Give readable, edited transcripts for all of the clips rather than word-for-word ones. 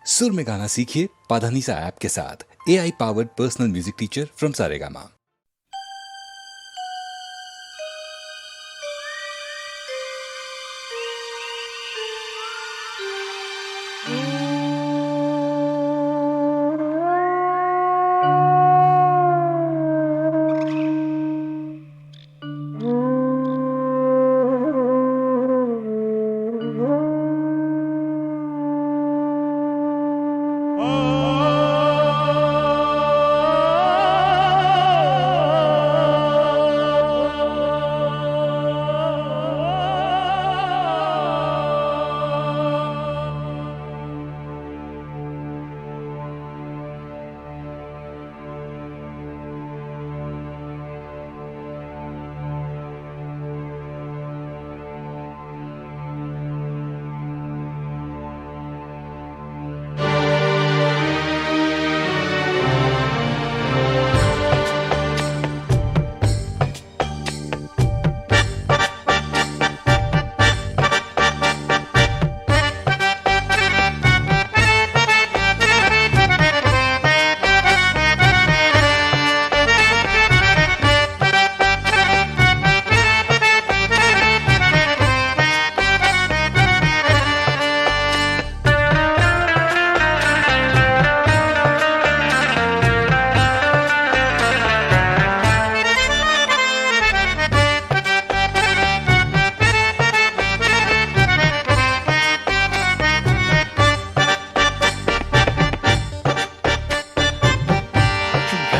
सुर में गाना सीखिए पाधानीसा ऐप के साथ। AI powered personal music teacher from Saregama.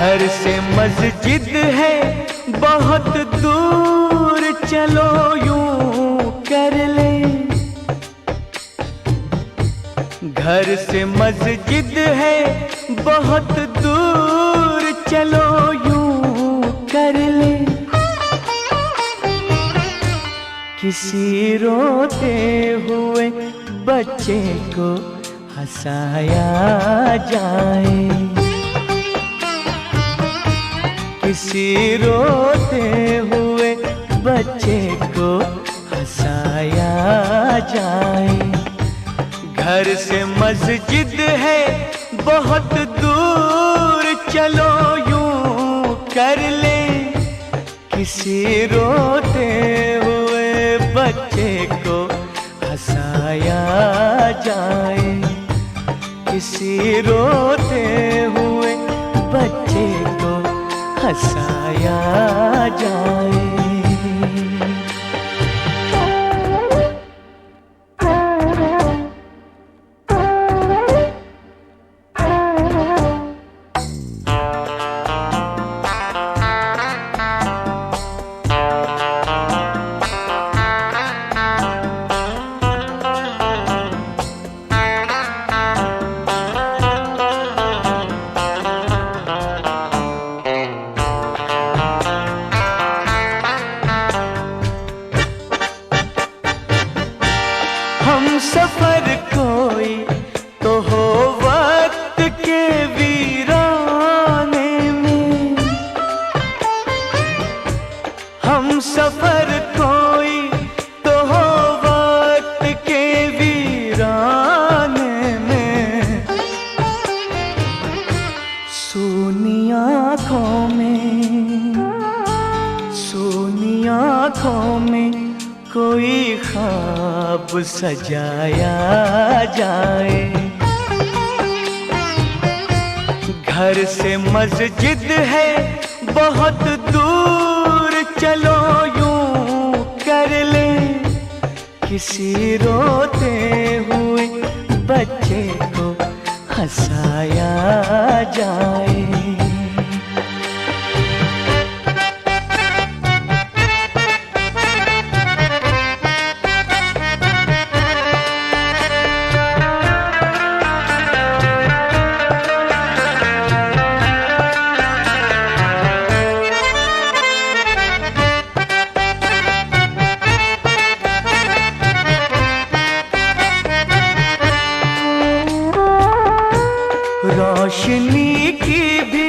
घर से मस्जिद है बहुत दूर, चलो यूं कर ले। घर से मस्जिद है बहुत दूर, चलो यूं कर ले। किसी रोते हुए बच्चे को हंसाया जाए, किसी रोते हुए बच्चे को हंसाया जाए। घर से मस्जिद है बहुत दूर, चलो यूं कर ले। किसी रोते हुए बच्चे को हंसाया जाए, किसी रोते हुए बच्चे को हंसाया जाए। हम सफर कोई तो हो वक्त के वीराने में, हम सफर कोई तो हो वक्त के वीराने में। सूनी आँखों में, सूनी आँखों में कोई ख्वाब सजाया जाए। घर से मस्जिद है बहुत दूर, चलो यूं कर ले। किसी रोते हुए बच्चे को हंसाया जाए। रोशनी की भी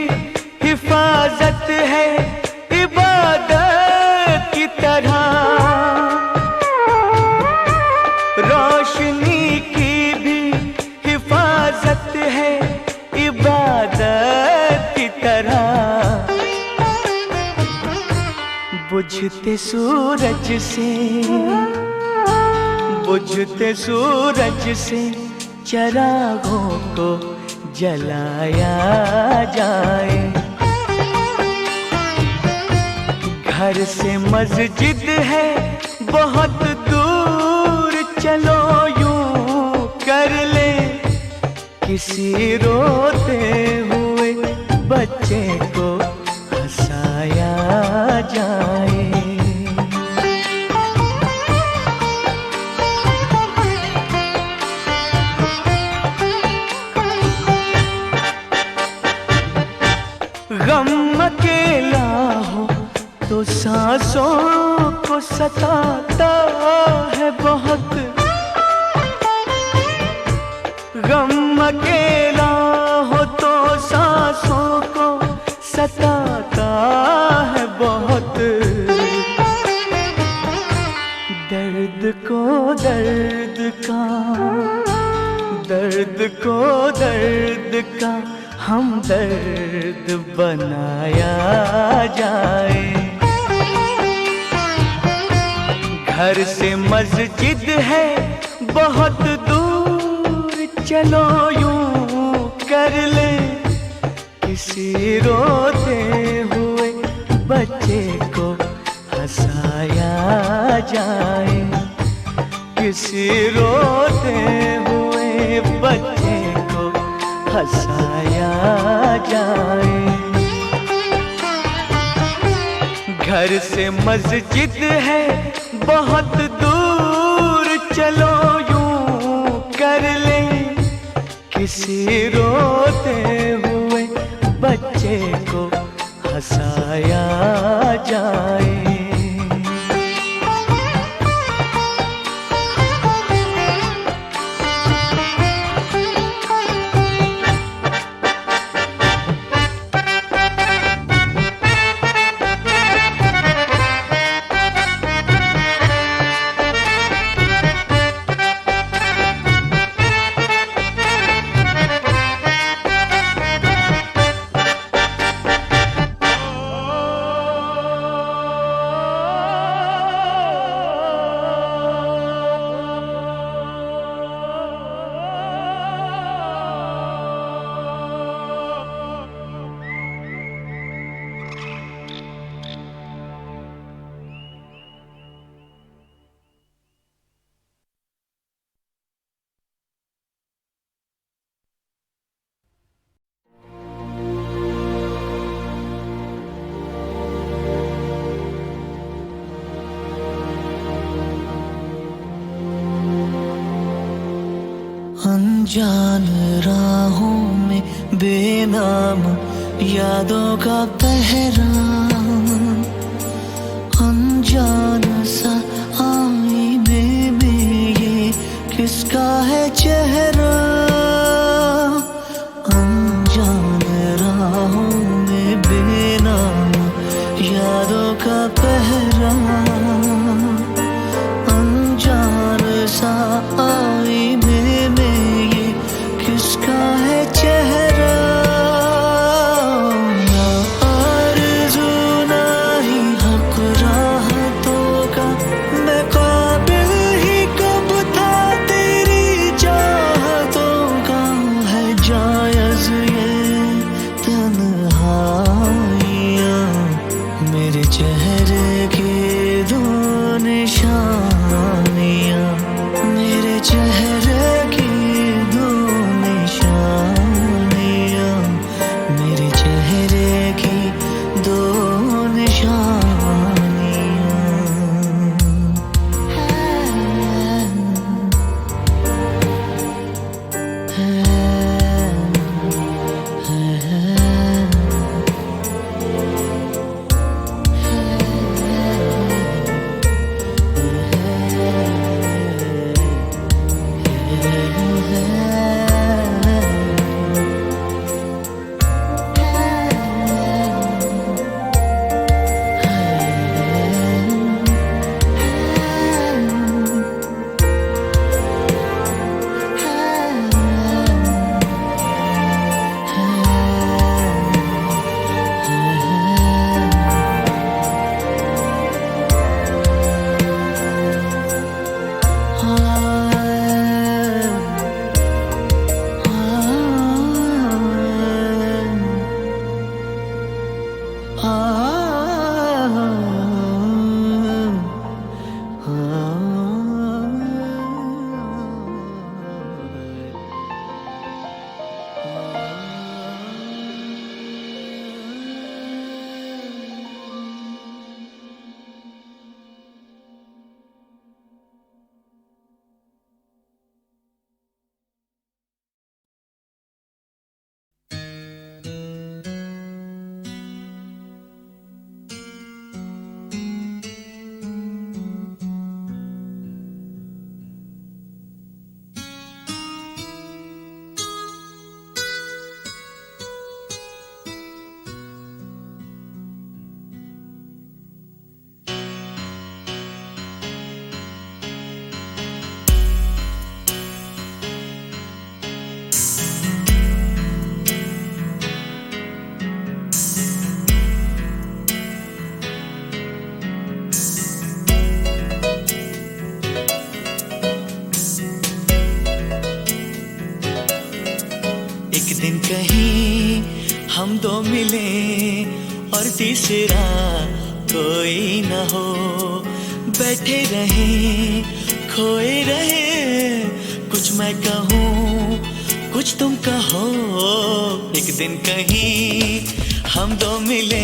हिफाजत है इबादत की तरह, रोशनी की भी हिफाजत रियासत है इबादत की तरह। बुझते सूरज से, बुझते सूरज से चरागों को जलाया जाए। घर से मस्जिद है बहुत दूर, चलो यूं कर ले किसी रोते हुए बच्चे को हंसाया जाए। गम अकेला हो तो सांसों को सताता है बहुत। गम अकेला हो तो सांसों को सताता है बहुत। दर्द को दर्द का, दर्द को दर्द का हम दर्द बनाया जाए। घर से मस्जिद है बहुत दूर, चलो यूं कर ले किसी रोते हुए बच्चे को हंसाया जाए। किसी रोते हुए बच्चे को हंसाया जाए। घर से मस्जिद है बहुत दूर, चलो यूं कर ले किसी रोते हुए बच्चे को हंसाया जाए। अनजान राहों में बेनाम यादों का पहरा। अनजान सा आईने में ये किसका है चेहरा। अनजान राहों में बेनाम यादों का पहरा। अनजान सा आईने किसका है चेहरा। ना आरज़ू ना ही हक राहतों का, मैं काबिल ही कब था तेरी चाहतों का। है जायज़ ये तन्हाइयाँ, मेरे चेहरे की दो निशानियाँ। मेरे चेहरे की मेरे चेहरे की दो दिन कहीं हम दो मिले और तीसरा कोई न हो, बैठे रहे खोए रहे, कुछ मैं कहूँ कुछ तुम कहो। एक दिन कहीं हम दो मिले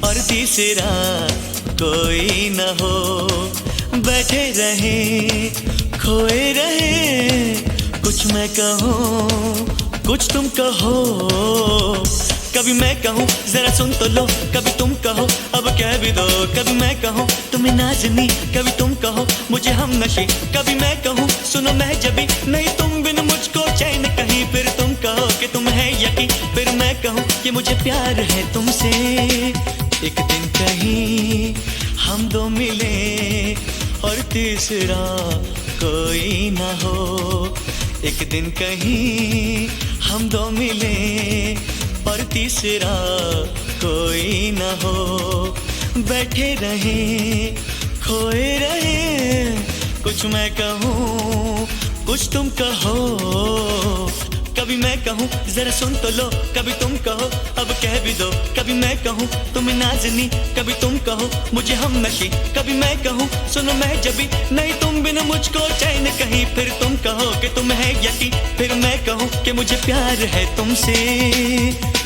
और तीसरा कोई न हो, बैठे रहे खोए रहे, कुछ मैं कहूँ कुछ तुम कहो। कभी मैं कहूँ जरा सुन तो लो, कभी तुम कहो अब कह भी दो, कभी मैं कहूँ तुम्हें नाज़नी, कभी तुम कहो मुझे हम नशी, कभी मैं कहूँ सुनो मैं जबी, नहीं तुम बिन मुझको चैन कहीं, फिर तुम कहो कि तुम है यकीन, फिर मैं कहूँ कि मुझे प्यार है तुमसे। एक दिन कहीं हम दो मिले और तीसरा कोई ना हो, एक दिन कहीं हम दो मिले और तीसरा कोई न हो, बैठे रहे खोए रहे, कुछ मैं कहूँ कुछ तुम कहो। कभी मैं कहूँ जरा सुन तो लो, कभी तुम कहो अब कह भी दो, कभी मैं कहूँ तुम्हें नाज़नी, कभी तुम कहो मुझे हम नशी, कभी मैं कहूँ सुनो मैं जबी, नहीं तुम बिन मुझको चैन कहीं, फिर तुम कहो कि तुम है यकीन, फिर मैं कहूँ कि मुझे प्यार है तुमसे।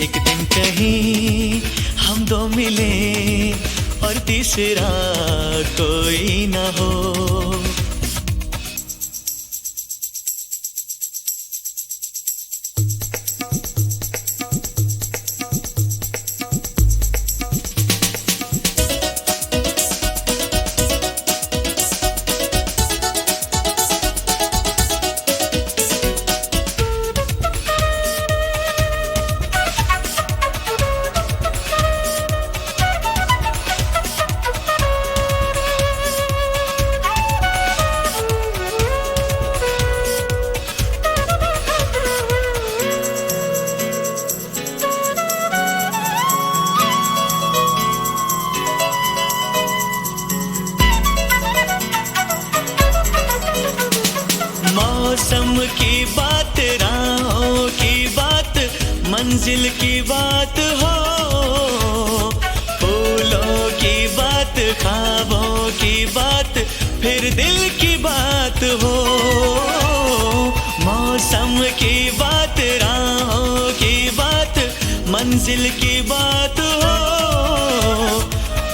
एक दिन कहीं हम दो मिले और तीसरा कोई ना हो। मौसम की बात, राहों की बात, मंजिल की बात हो, फूलों की बात, ख्वाबों की बात, फिर दिल की बात हो। मौसम की बात, राहों की बात, मंजिल की बात हो,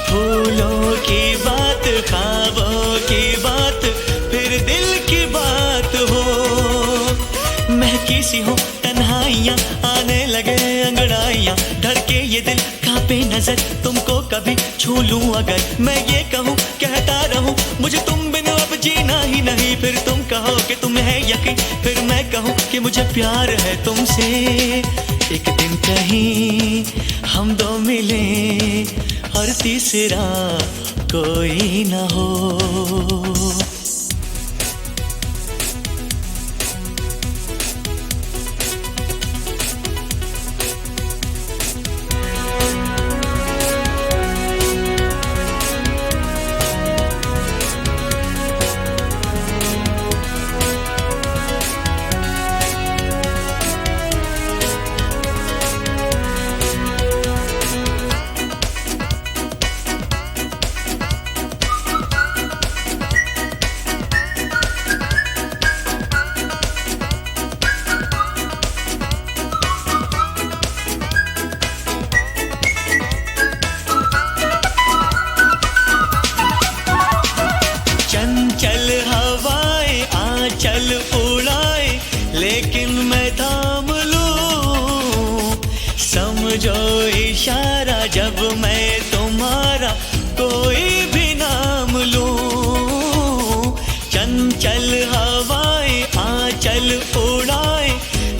फूलों की बात, ख्वाबों की बात, फिर दिल की बात हो। महकी सी हो तन्हाइयाँ, आने लगे अंगड़ाइयाँ, धड़के ये दिल कांपे नजर, तुमको कभी छू लूं अगर, मैं ये कहूँ कहता रहूं मुझे तुम बिन अब जीना ही नहीं, फिर तुम कहो कि तुम है यकीन, फिर मैं कहूँ कि मुझे प्यार है तुमसे। एक दिन कहीं हम दो मिले और तीसरा कोई ना हो। चंचल हवाएं आंचल उड़ाए, लेकिन मैं थाम लूं, समझो इशारा जब मैं तुम्हारा कोई भी नाम लूं। चंचल हवाएं आंचल उड़ाए,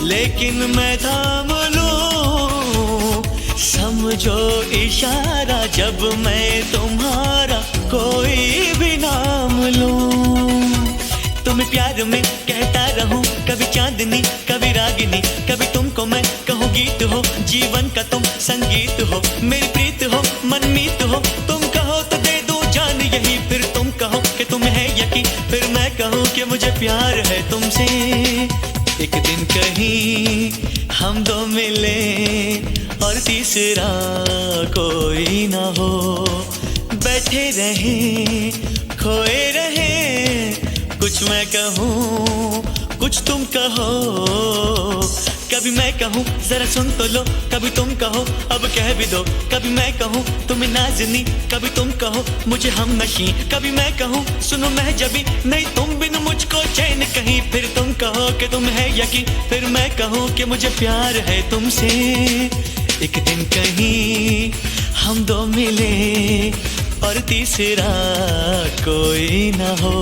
लेकिन मैं थाम लूं, समझो इशारा जब मैं तुम्हारा कोई भी नाम लूं। तुम्हें प्यार में कहता रहूं, कभी चांदनी कभी रागिनी, कभी तुमको मैं कहूँ गीत हो, जीवन का तुम संगीत हो, मेरी प्रीत हो मनमीत हो, तुम कहो तो दे दूं जान यही, फिर तुम कहो कि तुम है यकीन, फिर मैं कहूँ कि मुझे प्यार है तुमसे। एक दिन दिन कहीं हम दो मिले और तीसरा कोई ना हो, बैठे रहे खोए रहे, कुछ मैं कहूँ कुछ तुम कहो, कभी मैं कहूँ जरा सुन तो लो, कभी तुम कहो अब कह भी दो, कभी मैं कहूँ तुम्हें नाज़नी, कभी तुम कहो मुझे हम नशी, कभी मैं कहूँ सुनो मैं जबी, नहीं तुम बिन मुझको चैन कहीं, फिर तुम कहो कि तुम है यकीन, फिर मैं कहूँ कि मुझे प्यार है तुमसे। एक दिन कहीं हम दो मिले और तीसरा कोई ना हो।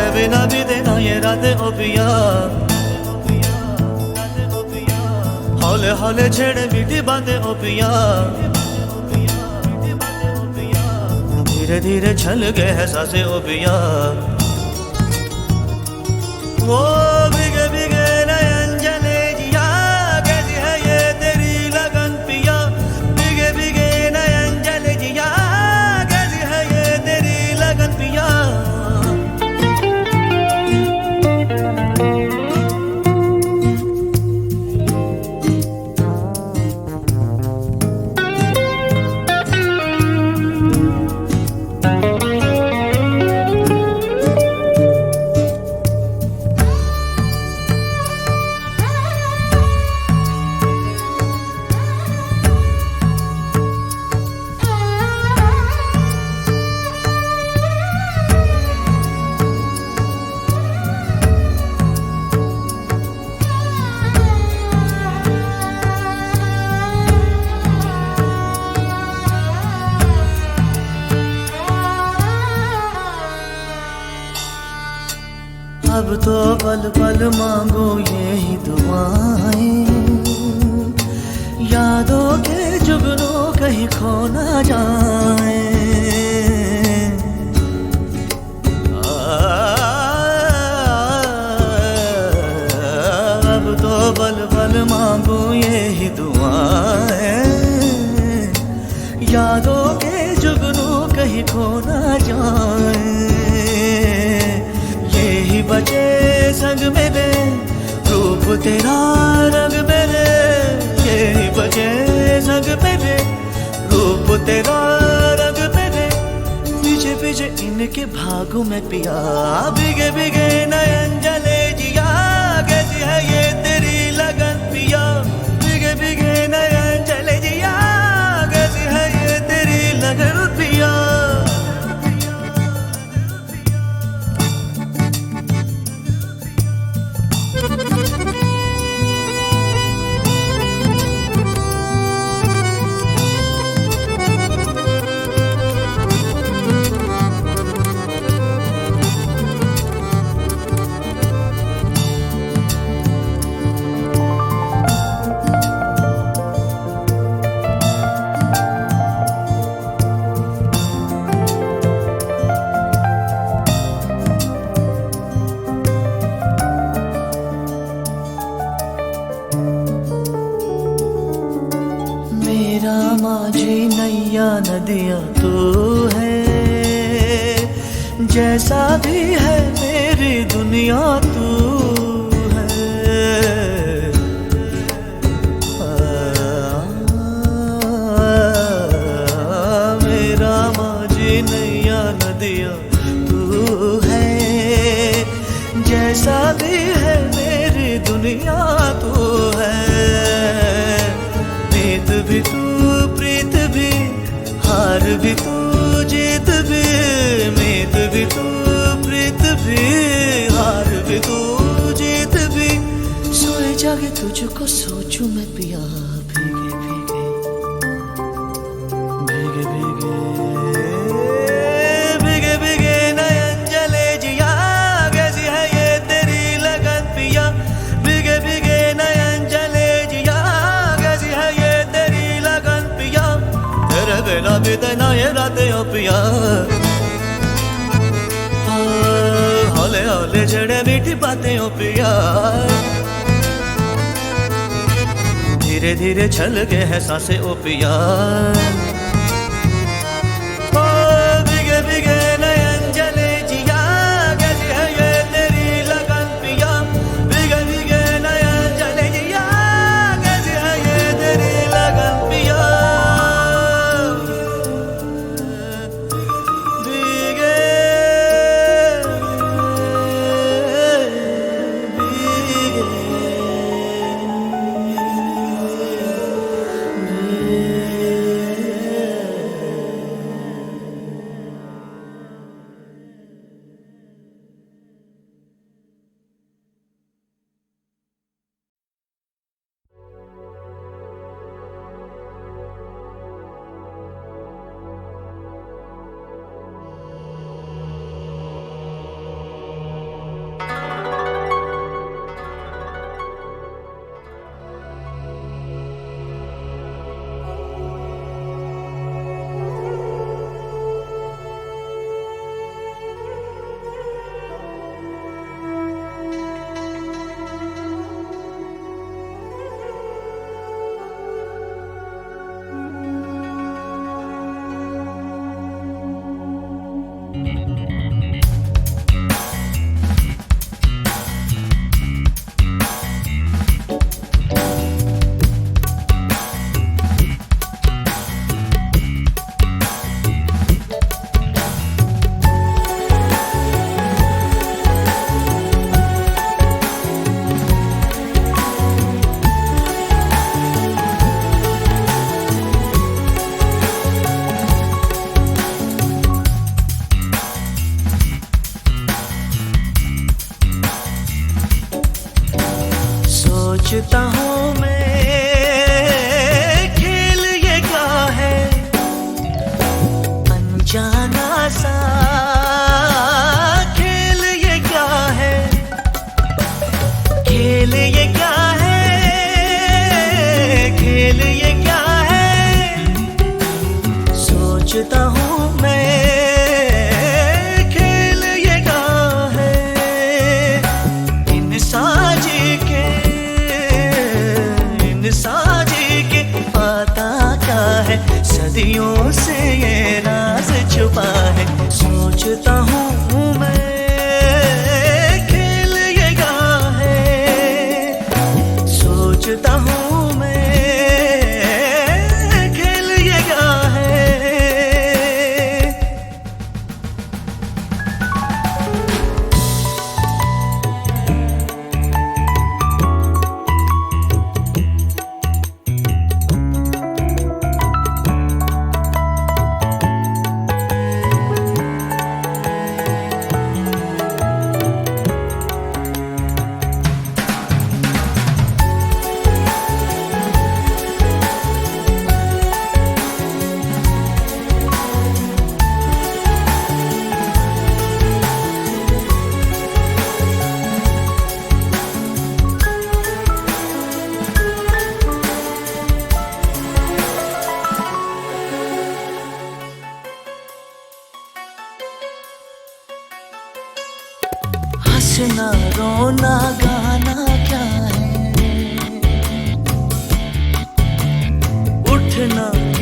बिना भी देना ये रातें ओ पिया, हौले हौले छेड़े मीठी बातें ओ पिया, धीरे धीरे छल गए है सांसें ओ पिया। वो भीगे भीगे नयन जले जिया, कैसी है ये तेरी लगन पिया, भीगे भीगे नयन जले जिया, कैसी है ये तेरी लगन पिया। अब तो पल पल मांगो यही दुआएं, यादों के जुगनों कहीं खो ना जाए। अब तो पल पल मांगो यही दुआएं, यादों के जुगनों कहीं खो ना जाए। यही बचे संग मेरे रूप तेरा रंग मेरे, यही बचे संग मेरे रूप तेरा रंग मेरे, पीछे पीछे इनके भागों में पिया, भीगे भीगे नयन जले जिया, कैसी है ये तेरी लगन पिया। माझी नैया नदिया तू है, जैसा भी है मेरी दुनिया तू नदिया तू है, जैसा भी है मेरी दुनिया तू है। नींद भी तू, प्रीत भी, हार भी तू, जीत भी। नींद भी तू, प्रीत भी, हार भी तू, जीत भी। सोए जागे तुझको सोचूं मैं पिया, भीगे भीगे भीगे भीगे भीगे नयन जले जिया, कैसी है ये तेरी लगन पिया। भीगे भीगे नयन जले जिया, कैसी है ये तेरी लगन पिया। तेरे बिना बीते ना ये रातें ओ पिया। हौले हौले छड़े मीठी बातें ओ पिया। धीरे धीरे छल के है सांसें ओ पिया। भीगे नयन जले जिया, कैसी है ये तेरी लगन पिया। भीगे भीगे नयन जले जिया, कैसी है ये तेरी लगन पिया। भीगे सोचता हूँ मैं, खेल ये क्या है अनजाना सा। खेल ये क्या है, खेल ये क्या है, खेल ये क्या है। सोचता हूँ मैं, खेल ये क्या है। इन साजी के साजी के पता क्या है, सदियों से ये राज छुपा है। सोचता हूँ मैं, खेल ये क्या है। सोचता हूँ मैं, खेल ये क्या है।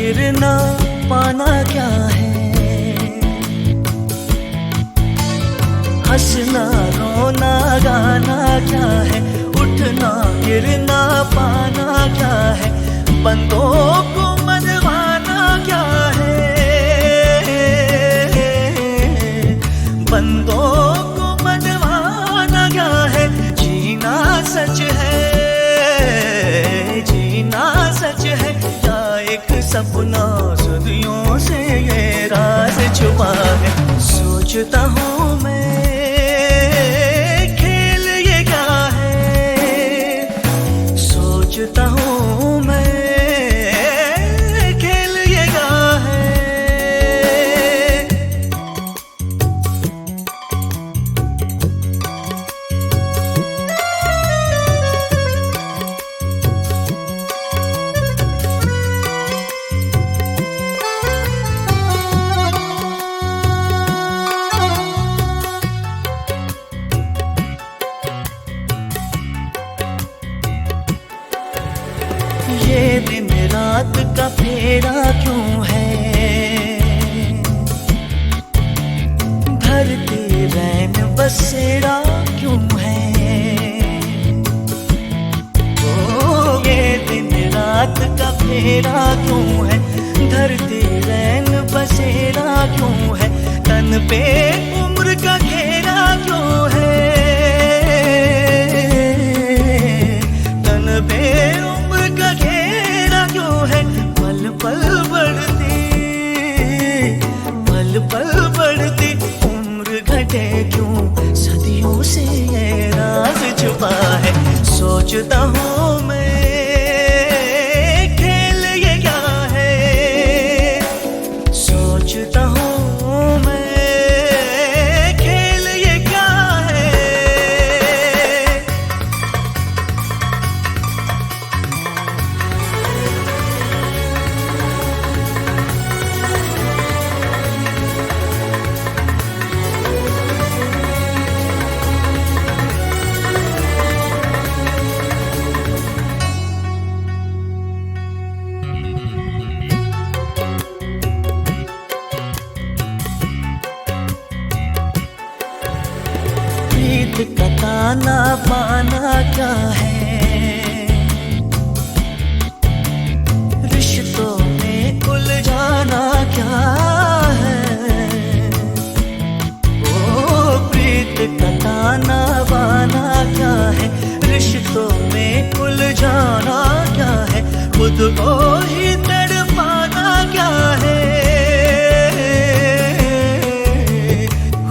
गिरना पाना क्या है, हंसना रोना गाना क्या है, उठना गिरना पाना क्या है, बंदों को मनवाना क्या है, बंदों को मनवाना क्या है, जीना सच है, जीना सच है या एक सपना सदियों से ये राज छुपा है। सोचता हूँ मैं खेल ये क्या है, सोचता हूँ मैं खेल ये क्या है। ये दिन रात का फेरा क्यों है, धरती रैन बसेरा क्यों है, ओ ये दिन रात का फेरा क्यों है, धरती रैन बसेरा क्यों है, तन पे उम्र का घेरा क्यों है, तन पे उम्र का घेरा क्यों है, पल पल बढ़ती, पल पल बढ़ती उम्र घटे क्यों, सदियों से ये राज छुपा है। सोचता हूँ मैं खेल ये क्या है, सोचता हूँ मैं खेल ये क्या है। प्रीत का ताना पाना क्या है, रिश्तों में उलझाना क्या है, ओ प्रीत का ताना पाना क्या है, रिश्तों में उलझाना क्या है, खुद को ही तड़पाना क्या है,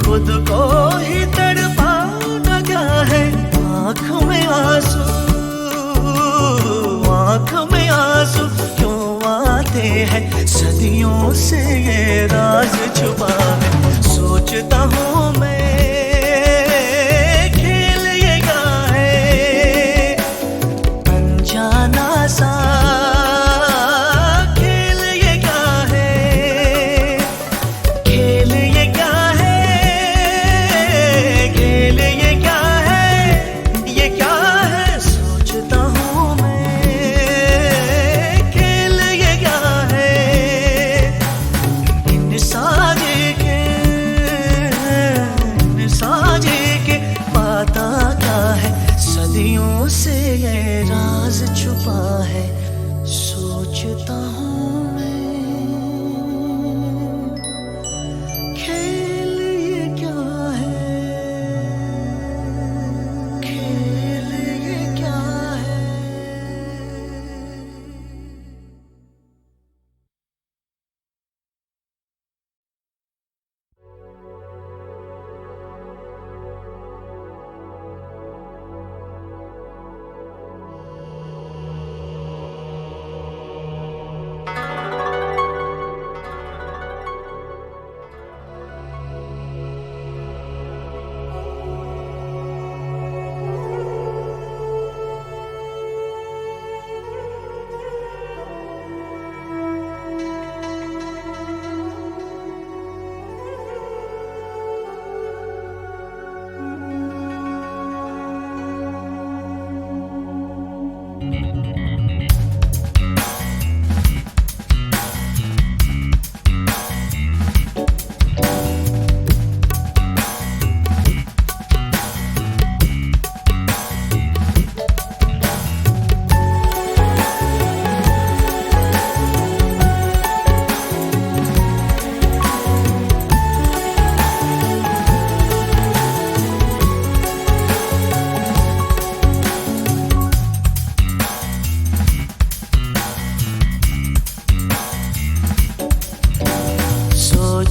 खुद को ही तड़पाना क्या है, आँख में आंसू, आँख में आंसू क्यों आते हैं, सदियों से ये राज छुपा है। सोचता हूँ मैं खेल ये क्या है, अनजाना सा खेल ये क्या है, खेल ये क्या है, खेल ये क्या है, ये क्या है। सोचता हूँ मैं खेल ये क्या है, इन साजे के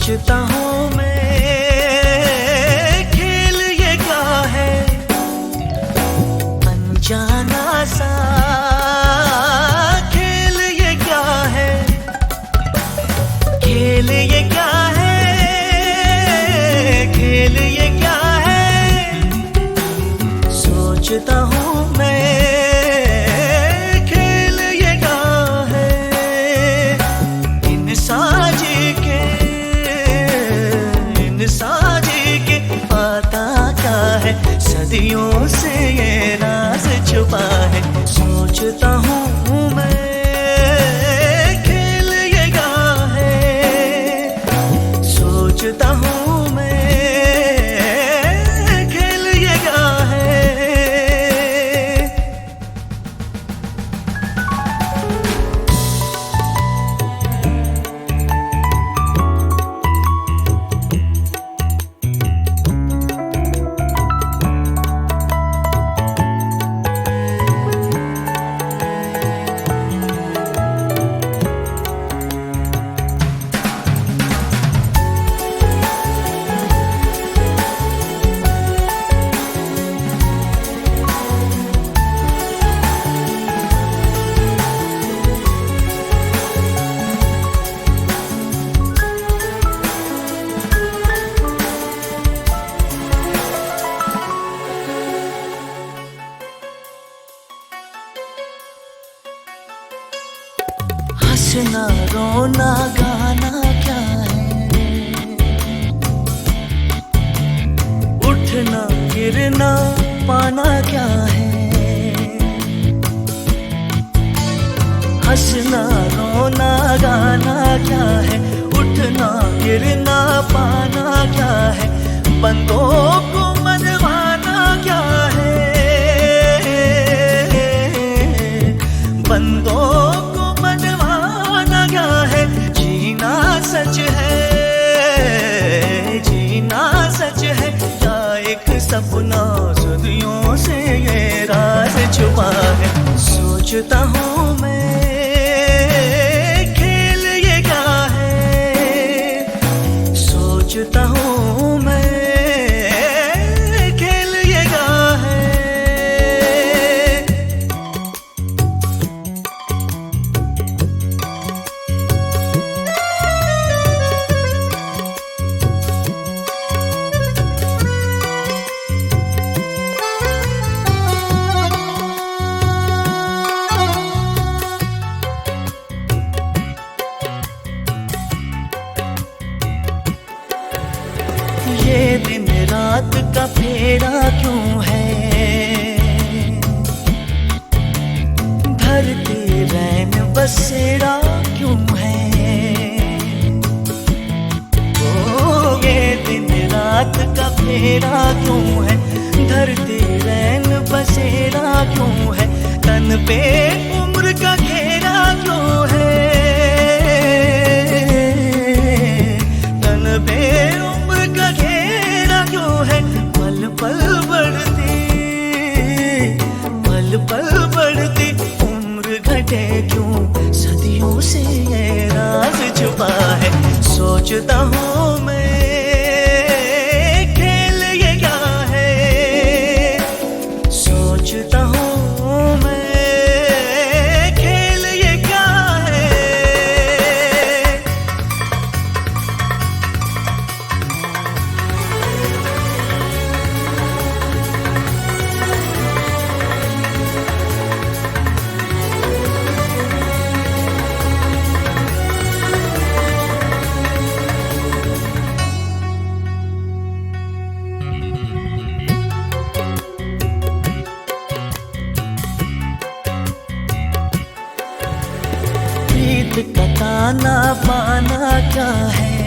सोचता हूँ मैं खेल ये क्या है, अनजाना सा खेल ये क्या है, खेल ये क्या है, खेल ये क्या है। सोचता हूँ मैं खेल ये क्या है, इन साजी के पता क्या है, सदियों से ये राज छुपा है। सोचता हूँ मैं खेल ये क्या है, सोचता हूँ मैं खेल ये क्या है। हंसना रोना गाना क्या है, उठना गिरना पाना क्या है। हंसना रोना गाना क्या है, उठना गिरना पाना क्या है, बंदों को मनवाना क्या है, बंदों को मनवाना क्या है। जीना सच है, जीना सच है, या एक सपना सदियों से ये राज छुपा है। सोचता हूँ मैं खेल ये क्या है, सोचता हूँ मैं खेल ये क्या है। ये दिन रात का फेरा क्यों है, धरती रैन बसेरा क्यों है। ओ ये दिन रात का फेरा क्यों है, धरती रैन बसेरा क्यों है, तन पे उम्र का घेरा क्यों है, तन पे उम्र का घेरा क्यों है। पल पल बढ़ती, पल पल बढ़ती उम्र घटे क्यों, सदियों से ये राज छुपा है। सोचता हूँ मैं खेल ये क्या है, सोचता हूँ मैं खेल ये क्या है। प्रीत का ताना बाना क्या है,